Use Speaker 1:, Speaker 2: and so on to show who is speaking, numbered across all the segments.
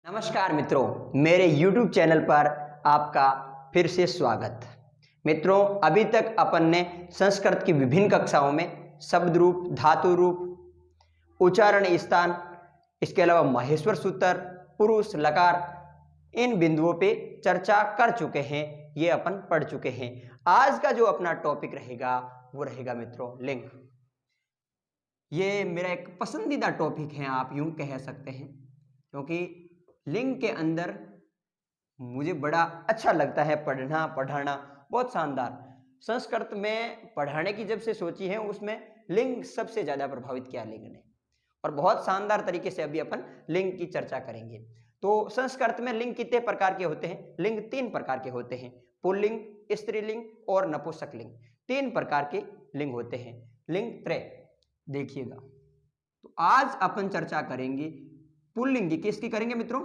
Speaker 1: नमस्कार मित्रों, मेरे YouTube चैनल पर आपका फिर से स्वागत। मित्रों, अभी तक अपन ने संस्कृत की विभिन्न कक्षाओं में शब्द रूप, धातु रूप, उच्चारण स्थान, इसके अलावा माहेश्वर सूत्र, पुरुष, लकार, इन बिंदुओं पे चर्चा कर चुके हैं। ये अपन पढ़ चुके हैं। आज का जो अपना टॉपिक रहेगा वो रहेगा मित्रों लिंग। ये मेरा एक पसंदीदा टॉपिक है, आप यूं कह सकते हैं, क्योंकि लिंग के अंदर मुझे बड़ा अच्छा लगता है पढ़ाना बहुत शानदार। संस्कृत में पढ़ाने की जब से सोची है उसमें लिंग सबसे ज्यादा प्रभावित किया लिंग ने, और बहुत शानदार तरीके से अभी अपन लिंग की चर्चा करेंगे। तो संस्कृत में लिंग कितने प्रकार के होते हैं? लिंग 3 प्रकार के होते हैं, पुल्लिंग, स्त्रीलिंग और नपुंसकलिंग। 3 प्रकार के लिंग होते हैं। लिंग त्रय देखिएगा। तो आज अपन चर्चा करेंगे पुल्लिंग की। किसकी करेंगे मित्रों?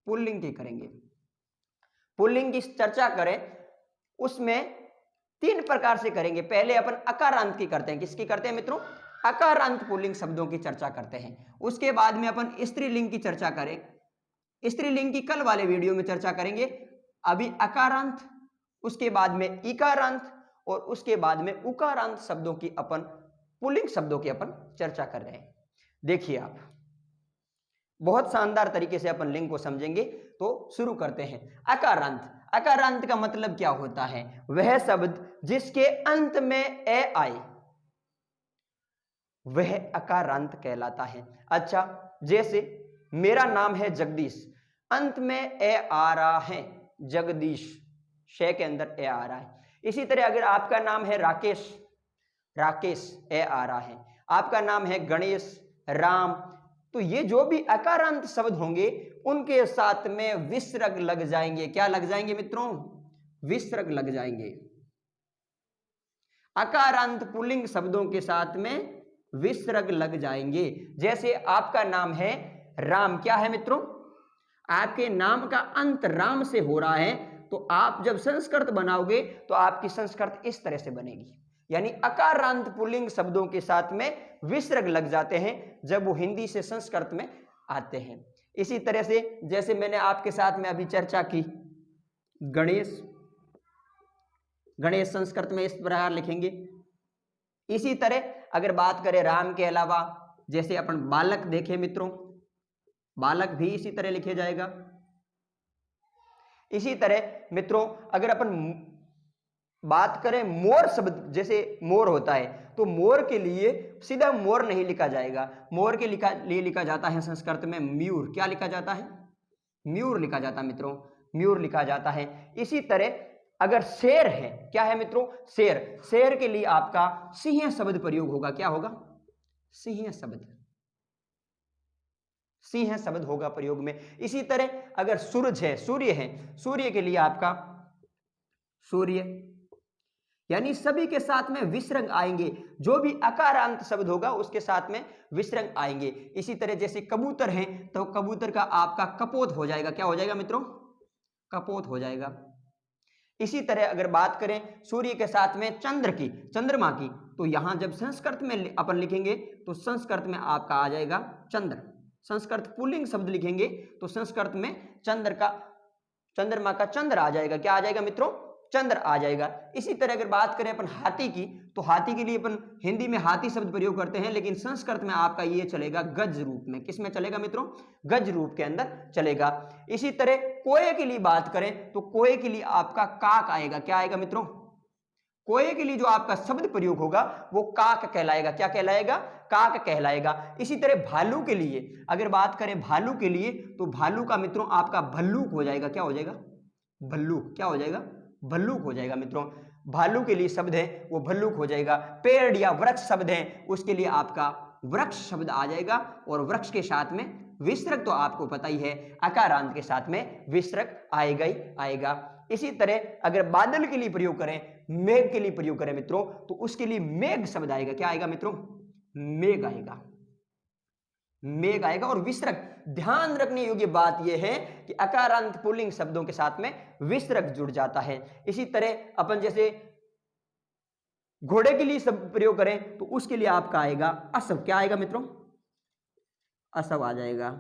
Speaker 1: पुल्लिंग की करेंगे। पुल्लिंग की चर्चा करें उसमें 3 प्रकार से करेंगे। पहले अपन अकारांत की करते हैं। किसकी करते हैं मित्रों? अकारांत पुल्लिंग शब्दों की चर्चा करते हैं। उसके बाद में अपन स्त्रीलिंग की चर्चा करें। स्त्रीलिंग की कल वाले वीडियो में चर्चा करेंगे। अभी अकारांत, उसके बाद में इकारांत और उसके बाद में उकारांत शब्दों की अपन पुल्लिंग शब्दों की अपन चर्चा कर रहे हैं। देखिए आप, बहुत शानदार तरीके से अपन लिंग को समझेंगे। तो शुरू करते हैं। अकारांत। अकारांत का मतलब क्या होता है? वह शब्द जिसके अंत में ए आए वह अकारांत कहलाता है। अच्छा, जैसे मेरा नाम है जगदीश, अंत में ए आ रहा है, जगदीश, शे के अंदर ए आ रहा है। इसी तरह अगर आपका नाम है राकेश, राकेश ए आ रहा है। आपका नाम है गणेश, राम, तो ये जो भी अकारांत शब्द होंगे उनके साथ में विसर्ग लग जाएंगे। क्या लग जाएंगे मित्रों? विसर्ग लग जाएंगे। अकारांत पुल्लिंग शब्दों के साथ में विसर्ग लग जाएंगे। जैसे आपका नाम है राम, क्या है मित्रों? आपके नाम का अंत राम से हो रहा है, तो आप जब संस्कृत बनाओगे तो आपकी संस्कृत इस तरह से बनेगी। यानी अकारांत पुल्लिंग शब्दों के साथ में विसर्ग लग जाते हैं जब वो हिंदी से संस्कृत में आते हैं। इसी तरह से जैसे मैंने आपके साथ में अभी चर्चा की, गणेश, गणेश संस्कृत में इस प्रकार लिखेंगे। इसी तरह अगर बात करें राम के अलावा, जैसे अपन बालक देखें मित्रों, बालक भी इसी तरह लिखे जाएगा। इसी तरह मित्रों अगर अपन बात करें मोर शब्द, जैसे मोर होता है, तो मोर के लिए सीधा मोर नहीं लिखा जाएगा। मोर के लिए लिखा जाता है संस्कृत में मयूर। क्या लिखा जाता है? मयूर लिखा जाता है मित्रों, मयूर लिखा जाता है। इसी तरह अगर शेर है, क्या है मित्रों? शेर, शेर के लिए आपका सिंह शब्द प्रयोग होगा। क्या होगा? सिंह शब्द, सिंह शब्द होगा प्रयोग में। इसी तरह अगर सूरज है, सूर्य है, सूर्य के लिए आपका सूर्य, यानी सभी के साथ में विसर्ग आएंगे। जो भी अकारांत शब्द होगा उसके साथ में विसर्ग आएंगे। इसी तरह जैसे कबूतर है, तो कबूतर का आपका कपोत हो जाएगा। क्या हो जाएगा मित्रों? कपोत हो जाएगा। इसी तरह अगर बात करें सूर्य के साथ में चंद्र की, चंद्रमा की, तो यहां जब संस्कृत में अपन लिखेंगे तो संस्कृत में आपका आ जाएगा चंद्र। संस्कृत पुल्लिंग शब्द लिखेंगे तो संस्कृत में चंद्र का, चंद्रमा का चंद्र आ जाएगा। क्या आ जाएगा मित्रों? चंद्र आ जाएगा। इसी तरह अगर बात करें अपन हाथी की, तो हाथी के लिए अपन हिंदी में हाथी शब्द प्रयोग करते हैं, लेकिन संस्कृत में आपका ये चलेगा गज रूप में। किस में चलेगा मित्रों? गज रूप के अंदर चलेगा। इसी तरह कोए के लिए बात करें तो कोए के लिए आपका काक आएगा। क्या आएगा मित्रों? कोए के लिए जो आपका शब्द प्रयोग होगा वो काक कहलाएगा। क्या कहलाएगा? काक कहलाएगा। इसी तरह भालू के लिए अगर बात करें, भालू के लिए, तो भालू का मित्रों आपका भल्लूक हो जाएगा। क्या हो जाएगा? भल्लूक। क्या हो जाएगा? भल्लूक हो जाएगा मित्रों। भालू के लिए शब्द है वो भल्लूक हो जाएगा। पेड़ या वृक्ष शब्द है उसके लिए आपका वृक्ष शब्द आ जाएगा, और वृक्ष के साथ में विसर्ग तो आपको पता ही है, अकारांत के साथ में विसर्ग आएगा ही आएगा। इसी तरह अगर बादल के लिए प्रयोग करें, मेघ के लिए प्रयोग करें मित्रों, तो उसके लिए मेघ शब्द आएगा। क्या आएगा मित्रों? मेघ आएगा, मेघ आएगा। और विसर्ग, ध्यान रखने योग्य बात यह है कि अकारांत पुल्लिंग शब्दों के साथ में विसर्ग जुड़ जाता है। इसी तरह अपन जैसे घोड़े के लिए शब्द प्रयोग करें तो उसके लिए आपका आएगा असव। क्या आएगा मित्रों? असव आ जाएगा।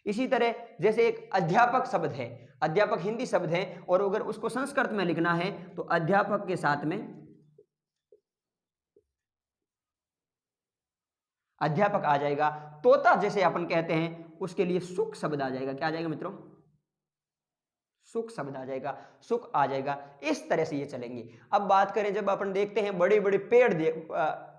Speaker 1: इसी तरह जैसे एक अध्यापक शब्द है, अध्यापक हिंदी शब्द है और अगर उसको संस्कृत में लिखना है तो अध्यापक के साथ में अध्यापक आ जाएगा। तोता जैसे अपन कहते हैं उसके लिए सुख शब्द आ जाएगा। क्या आ जाएगा मित्रों? सुख शब्द आ जाएगा, सुख आ जाएगा। इस तरह से ये चलेंगे। अब बात करें जब अपन देखते हैं बड़े बड़े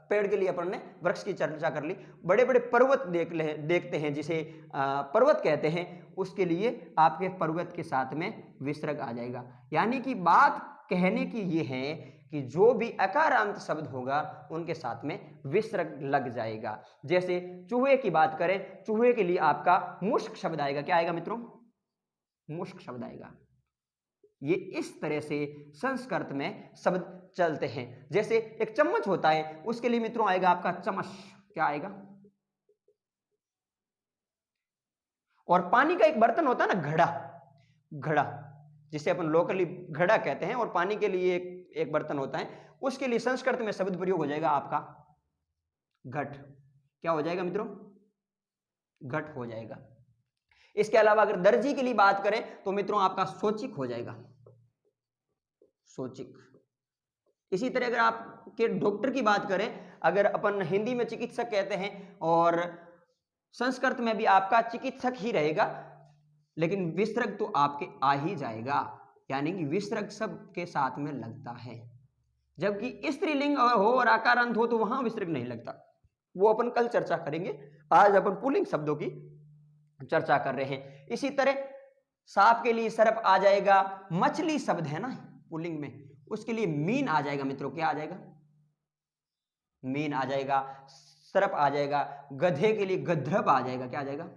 Speaker 1: पेड़ के लिए अपन ने वृक्ष की चर्चा कर ली, बड़े बड़े पर्वत देखते हैं जिसे पर्वत कहते हैं, उसके लिए आपके पर्वत के साथ में विसर्ग आ जाएगा। यानी कि बात कहने की ये है कि जो भी अकारांत शब्द होगा उनके साथ में विसर्ग लग जाएगा। जैसे चूहे की बात करें, चूहे के लिए आपका मुश्क शब्द आएगा। क्या आएगा मित्रों? मुश्क शब्द आएगा। ये इस तरह से संस्कृत में शब्द चलते हैं। जैसे एक चम्मच होता है उसके लिए मित्रों आएगा आपका चमच। क्या आएगा? और पानी का एक बर्तन होता है ना, घड़ा, घड़ा जिसे अपन लोकली घड़ा कहते हैं, और पानी के लिए एक बर्तन होता है, उसके लिए संस्कृत में शब्द प्रयोग हो जाएगा आपका घट। क्या हो जाएगा मित्रों? घट हो जाएगा। इसके अलावा अगर दर्जी के लिए बात करें तो मित्रों आपका सोचिक हो जाएगा, सोचिक। इसी तरह अगर आपके डॉक्टर की बात करें, अगर अपन हिंदी में चिकित्सक कहते हैं और संस्कृत में भी आपका चिकित्सक ही रहेगा, लेकिन विसर्ग तो आपके आ ही जाएगा। यानी कि विसर्ग शब्द के साथ में लगता है, जबकि स्त्रीलिंग हो और आकारांत हो तो वहां विसर्ग नहीं लगता। वो अपन कल चर्चा करेंगे, आज अपन पुल्लिंग शब्दों की चर्चा कर रहे हैं। इसी तरह सांप के लिए सर्प आ जाएगा। मछली शब्द है ना पुल्लिंग में, उसके लिए मीन आ जाएगा मित्रों। क्या आ जाएगा? मीन आ जाएगा। सर्प आ जाएगा। गधे के लिए गध्रप आ जाएगा। क्या आ जाएगा?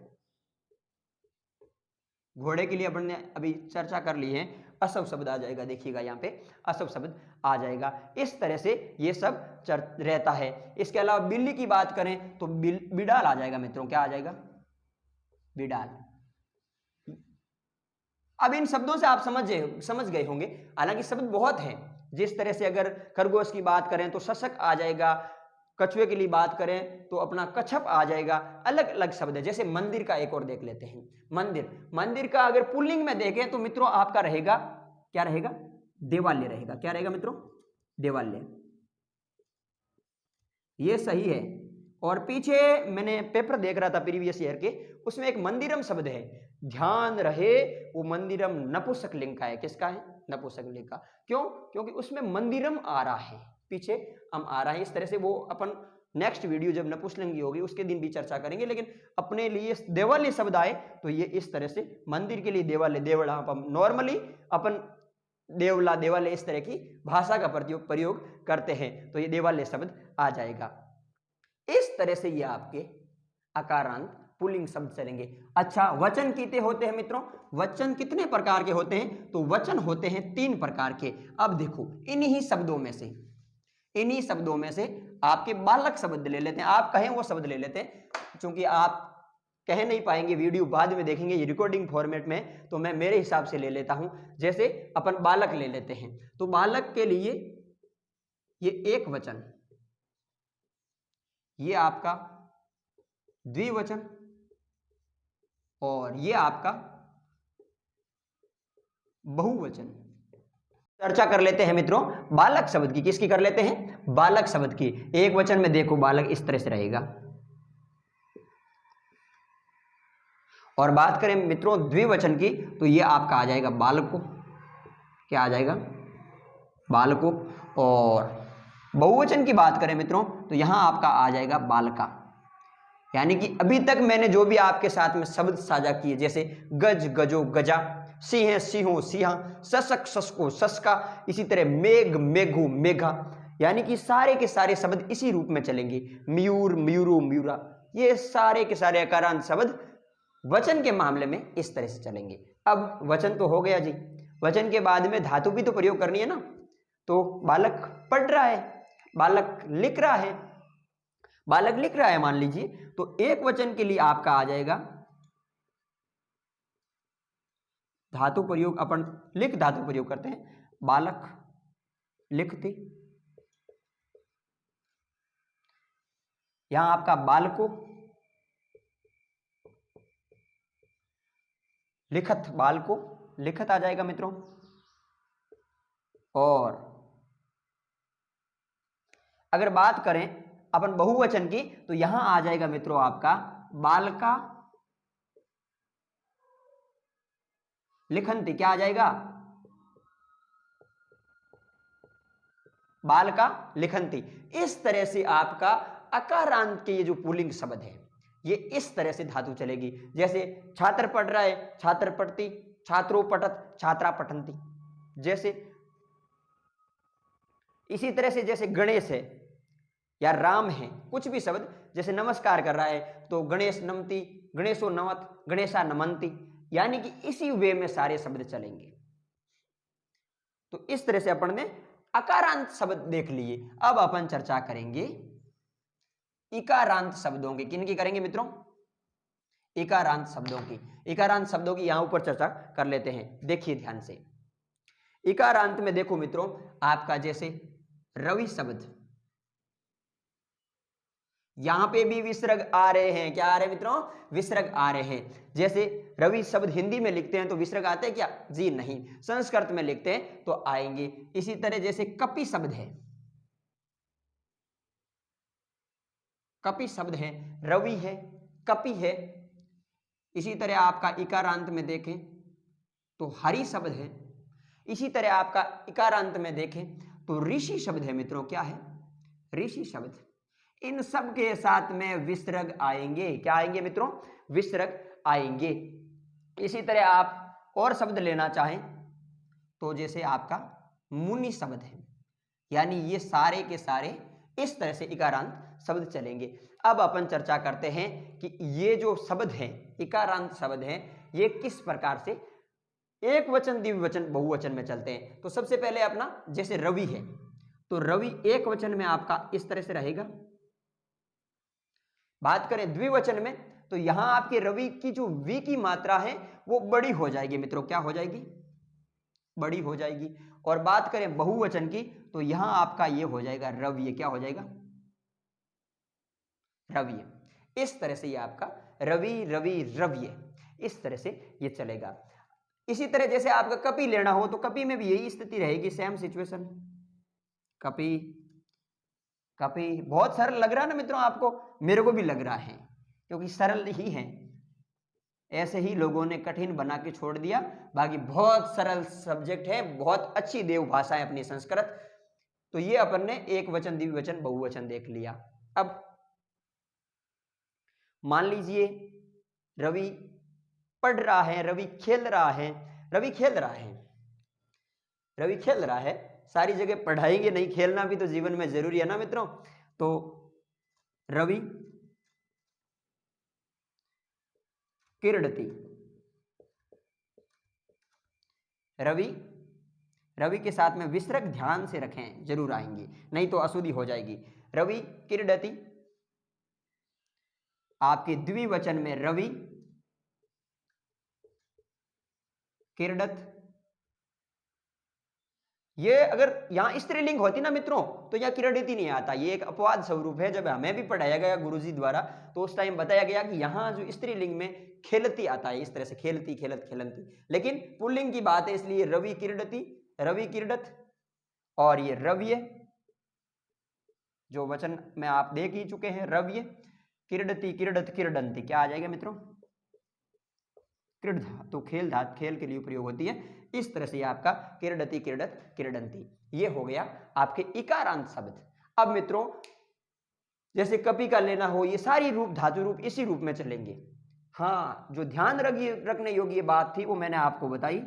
Speaker 1: घोड़े के लिए अपन ने अभी चर्चा कर ली है, असव शब्द आ जाएगा। देखिएगा यहाँ पे असव शब्द आ जाएगा। इस तरह से ये सब रहता है। इसके अलावा बिल्ली की बात करें तो बिडाल आ जाएगा मित्रों। क्या आ जाएगा? बिडाल। अब इन शब्दों से आप समझ गए होंगे, हालांकि शब्द बहुत हैं। जिस तरह से अगर खरगोश की बात करें तो शशक आ जाएगा, कछुए के लिए बात करें तो अपना कछप आ जाएगा। अलग अलग शब्द है। जैसे मंदिर का एक और देख लेते हैं। मंदिर, मंदिर का अगर पुल्लिंग में देखें तो मित्रों आपका रहेगा, क्या रहेगा? देवालय रहेगा। क्या रहेगा मित्रों? देवालय। ये सही है। और पीछे मैंने पेपर देख रहा था प्रीवियस ईयर के, उसमें एक मंदिरम शब्द है, ध्यान रहे वो मंदिरम नपुंसक लिंग का है। किसका है? नपुंसक लिंग का। क्यों? क्योंकि उसमें मंदिरम आ रहा है, पीछे हम आ रहा है। इस तरह से वो अपन नेक्स्ट वीडियो जब नपुंसकलिंगी होगी उसके दिन भी चर्चा करेंगे, लेकिन अपने लिए देवालय शब्द आए तो ये इस तरह से मंदिर के लिए देवालय, देवड़ा। अपन नॉर्मली अपन देवला, देवालय इस तरह की भाषा का प्रयोग करते हैं, तो ये देवालय शब्द आ जाएगा। इस तरह से ये आपके अकारांत पुल्लिंग शब्द चलेंगे। अच्छा, वचन कितने होते हैं मित्रों? वचन कितने प्रकार के होते हैं? तो वचन होते हैं 3 प्रकार के। अब देखो इन्हीं शब्दों में से आपके बालक शब्द ले लेते हैं। आप कहें वो शब्द ले लेते हैं, क्योंकि आप कह नहीं पाएंगे, वीडियो बाद में देखेंगे ये रिकॉर्डिंग फॉर्मेट में, तो मैं मेरे हिसाब से ले लेता हूं। जैसे अपन बालक ले लेते हैं, तो बालक के लिए ये एक वचन, ये आपका द्विवचन, और ये आपका बहुवचन। चर्चा कर लेते हैं मित्रों बालक शब्द की। किसकी कर लेते हैं? बालक शब्द की। एक वचन में देखो बालक इस तरह से रहेगा। और बात करें मित्रों द्विवचन की तो ये आपका आ जाएगा बालको। क्या आ जाएगा? बालको। और बहुवचन की बात करें मित्रों तो यहां आपका आ जाएगा बालका। यानी कि अभी तक मैंने जो भी आपके साथ में शब्द साझा किए, जैसे गज, गजो, गजा, सिंह, सिंहो, सिंहा, शशक, शशको, शशका, इसी तरह मेघ, मेघो, मेघा, यानी कि सारे के सारे शब्द इसी रूप में चलेंगे। मयूर, मयूरो, मयूरा, ये सारे के सारे अकारांत शब्द वचन के मामले में इस तरह से चलेंगे। अब वचन तो हो गया जी, वचन के बाद में धातु भी तो प्रयोग करनी है ना। तो बालक पढ़ रहा है, बालक लिख रहा है, बालक लिख रहा है मान लीजिए, तो एक वचन के लिए आपका आ जाएगा धातु प्रयोग। अपन लिख धातु प्रयोग करते हैं, बालक लिखते, यहां आपका बालको, लिखत, बाल को लिखत आ जाएगा मित्रों। और अगर बात करें अपन बहुवचन की तो यहां आ जाएगा मित्रों आपका बालका लिखंती। क्या आ जाएगा? बालका लिखंती। इस तरह से आपका अकारांत के ये जो पुल्लिंग शब्द है ये इस तरह से धातु चलेगी। जैसे छात्र पढ़ रहा है, छात्र पढ़ती, छात्रों पठत, छात्रा पठंती। जैसे इसी तरह से जैसे गणेश है या राम है, कुछ भी शब्द, जैसे नमस्कार कर रहा है तो गणेश नमती, गणेशो नमत, गणेशा नमंती, यानी कि इसी वे में सारे शब्द चलेंगे। तो इस तरह से अपन ने अकारांत शब्द देख लिए। अब अपन चर्चा करेंगे इकारांत शब्दों की। किन की करेंगे मित्रों? इकारांत शब्दों की। इकारांत शब्दों की यहां ऊपर चर्चा कर लेते हैं। देखिए ध्यान से, इकारांत में देखो मित्रों आपका जैसे रवि शब्द, यहां पे भी विसर्ग आ रहे हैं। क्या आ रहे हैं मित्रों? विसर्ग आ रहे हैं। जैसे रवि शब्द हिंदी में लिखते हैं तो विसर्ग आते हैं क्या? जी नहीं। संस्कृत में लिखते हैं तो आएंगे। इसी तरह जैसे कपि शब्द है, कपि शब्द है, रवि है, कपि है। इसी तरह आपका इकारांत में देखें तो हरि शब्द है। इसी तरह आपका इकारांत में देखें तो ऋषि शब्द है मित्रों। क्या है? ऋषि शब्द। इन सब के साथ में विसर्ग आएंगे। क्या आएंगे मित्रों? विसर्ग आएंगे। इसी तरह आप और शब्द लेना चाहें तो जैसे आपका मुनि शब्द है, यानी ये सारे के सारे इस तरह से इकारांत शब्द चलेंगे। अब अपन चर्चा करते हैं कि ये जो शब्द हैं, इकारांत शब्द हैं, ये किस प्रकार से एक वचन, द्विवचन, बहुवचन में चलते हैं। तो सबसे पहले अपना जैसे रवि है तो रवि एक वचन में आपका इस तरह से रहेगा। बात करें द्विवचन में तो यहां आपके रवि की जो वी की मात्रा है वो बड़ी हो जाएगी मित्रों। क्या हो जाएगी? बड़ी हो जाएगी। और बात करें बहुवचन की तो यहां आपका ये हो जाएगा रव्य। क्या हो जाएगा? रव्य। इस तरह से ये आपका रवि, रवि, रव्य, इस तरह से ये चलेगा। इसी तरह जैसे आपका कपि लेना हो तो कपि में भी यही स्थिति रहेगी, सेम सिचुएशन। कपि, कपि बहुत सरल लग रहा है ना मित्रों आपको? मेरे को भी लग रहा है क्योंकि सरल ही है। ऐसे ही लोगों ने कठिन बना के छोड़ दिया। बाकी बहुत सरल सब्जेक्ट है, बहुत अच्छी देव भाषा है अपनी संस्कृत। तो ये अपन ने एक वचन, द्विवचन, बहुवचन देख लिया। अब मान लीजिए रवि पढ़ रहा है, रवि खेल रहा है, रवि खेल रहा है, रवि खेल रहा है। सारी जगह पढ़ाएंगे नहीं, खेलना भी तो जीवन में जरूरी है ना मित्रों। तो रवि क्रीडति, रवि, रवि के साथ में विसर्ग ध्यान से रखें, जरूर आएंगे, नहीं तो अशुद्धि हो जाएगी। रवि क्रीडति, आपके द्विवचन में रवि क्रीडत। ये अगर यहां स्त्रीलिंग होती ना मित्रों तो यहां क्रीडति नहीं आता। ये एक अपवाद स्वरूप है। जब हमें भी पढ़ाया गया गुरुजी द्वारा तो उस टाइम बताया गया कि यहां जो स्त्रीलिंग में खेलती आता है, इस तरह से खेलती, खेलत, खेलंती। लेकिन पुल्लिंग की बात है इसलिए रवि क्रीडति, रवि क्रीडत। और ये रव्य जो वचन में आप देख ही चुके हैं, रव्य क्रीडति, क्रीडत, क्रीडंती। क्या आ जाएगा मित्रों? क्रीड धातु, खेल धातु, खेल के लिए प्रयोग होती है। इस तरह से आपका क्रीडति, क्रीडत, क्रीडंती, ये हो गया आपके इकारांत शब्द। अब मित्रों जैसे कपि का लेना हो, ये सारी रूप, धातु रूप इसी रूप में चलेंगे। हाँ, जो ध्यान रखने योग्य बात थी वो मैंने आपको बताई।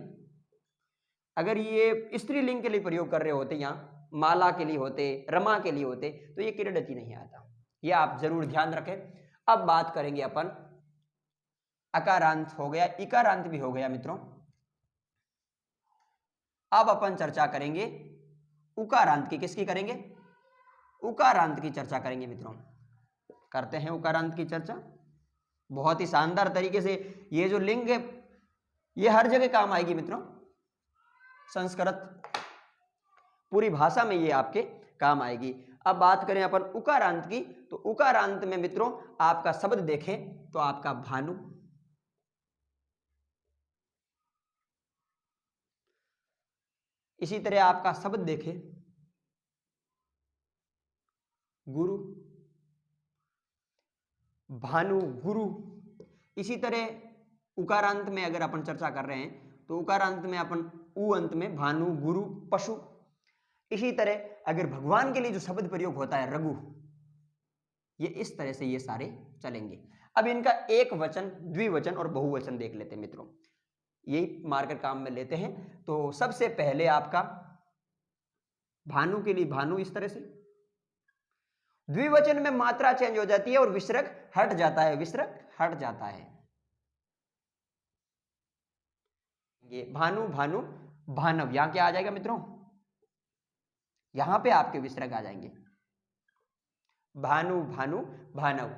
Speaker 1: अगर ये स्त्रीलिंग के लिए प्रयोग कर रहे होते, यहाँ माला के लिए होते, रमा के लिए होते, तो ये क्रीडति नहीं आता। ये आप जरूर ध्यान रखें। अब बात करेंगे अपन, अकारांत हो गया, इकारांत भी हो गया मित्रों। अब अपन चर्चा करेंगे उकारांत की। किसकी करेंगे? उकारांत की चर्चा करेंगे मित्रों। करते हैं उकारांत की चर्चा बहुत ही शानदार तरीके से। ये जो लिंग है ये हर जगह काम आएगी मित्रों। संस्कृत पूरी भाषा में ये आपके काम आएगी। अब बात करें अपन उकारांत की तो उकारांत में मित्रों आपका शब्द देखें तो आपका भानु, इसी तरह आपका शब्द देखें, गुरु, भानु, गुरु। इसी तरह उकारांत में अगर अपन चर्चा कर रहे हैं तो उकारांत में अपन उ अंत में भानु, गुरु, पशु। इसी तरह अगर भगवान के लिए जो शब्द प्रयोग होता है रघु, ये इस तरह से ये सारे चलेंगे। अब इनका एक वचन, द्विवचन और बहुवचन देख लेते हैं मित्रों, यही मार्कर काम में लेते हैं। तो सबसे पहले आपका भानु के लिए भानु इस तरह से, द्विवचन में मात्रा चेंज हो जाती है और विसर्ग हट जाता है, विसर्ग हट जाता है। ये भानु, भानु, भानव, यहां क्या आ जाएगा मित्रों, यहां पे आपके विसर्ग आ जाएंगे। भानु, भानु, भानव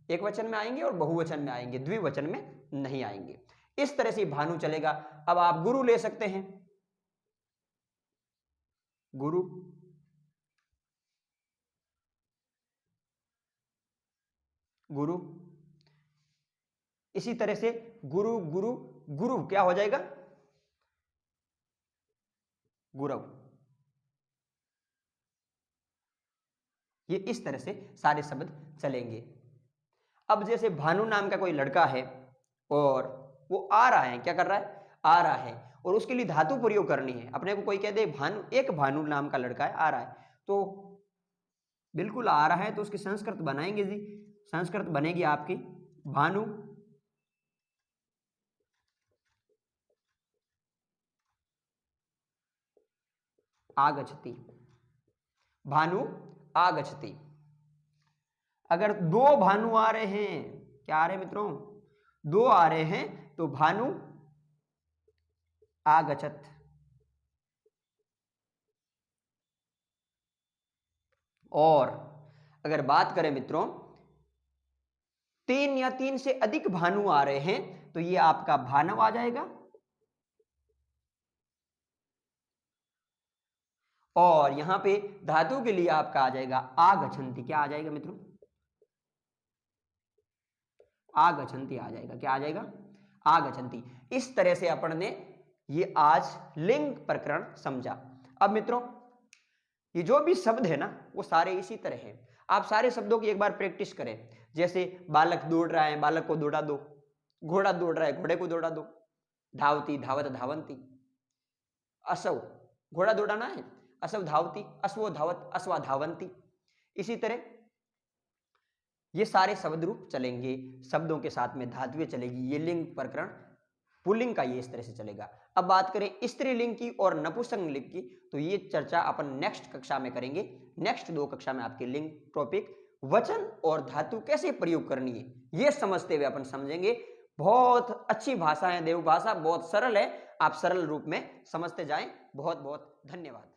Speaker 1: एक वचन में आएंगे और बहुवचन में आएंगे, द्विवचन में नहीं आएंगे। इस तरह से भानु चलेगा। अब आप गुरु ले सकते हैं, गुरु, गुरु। इसी तरह से गुरु, गुरु, गुरु क्या हो जाएगा, गुरव। ये इस तरह से सारे शब्द चलेंगे। अब जैसे भानु नाम का कोई लड़का है और वो आ रहा है, क्या कर रहा है, आ रहा है, और उसके लिए धातु प्रयोग करनी है। अपने को कोई कह दे भानु, एक भानु नाम का लड़का है, आ रहा है, तो बिल्कुल आ रहा है तो उसकी संस्कृत बनाएंगे जी। संस्कृत बनेगी आपकी भानु, आगच्छति, भानु आगच्छति। अगर दो भानु आ रहे हैं, क्या आ रहे हैं मित्रों, दो आ रहे हैं, तो भानु आगच्छत। और अगर बात करें मित्रों, तीन या तीन से अधिक भानु आ रहे हैं तो ये आपका भानव आ जाएगा। और यहां पे धातु के लिए आपका आ जाएगा आगच्छन्ति। क्या आ जाएगा मित्रों, आगच्छन्ति आ जाएगा। क्या आ जाएगा, आगच्छन्ति। इस तरह से अपन ने ये आज लिंग प्रकरण समझा। अब मित्रों ये जो भी शब्द है ना वो सारे इसी तरह हैं। आप सारे शब्दों की एक बार प्रैक्टिस करें। जैसे बालक दौड़ रहा है, बालक को दौड़ा दो, घोड़ा दौड़ रहा है, घोड़े को दौड़ा दो, धावती, धावत, धावंती, असव, घोड़ा दौड़ाना है, असव धावती, अश्वो धावत, अश्वा धावंती। इसी तरह ये सारे शब्द रूप चलेंगे, शब्दों के साथ में धातुएं चलेगी। ये लिंग प्रकरण पुल्लिंग का ये इस तरह से चलेगा। अब बात करें स्त्रीलिंग की और नपुंसकलिंग की, तो ये चर्चा अपन नेक्स्ट कक्षा में करेंगे। नेक्स्ट 2 कक्षा में आपके लिंग टॉपिक वचन और धातु कैसे प्रयोग करनी है ये समझते हुए अपन समझेंगे। बहुत अच्छी भाषा है देव भाषा, बहुत सरल है, आप सरल रूप में समझते जाएं। बहुत बहुत धन्यवाद।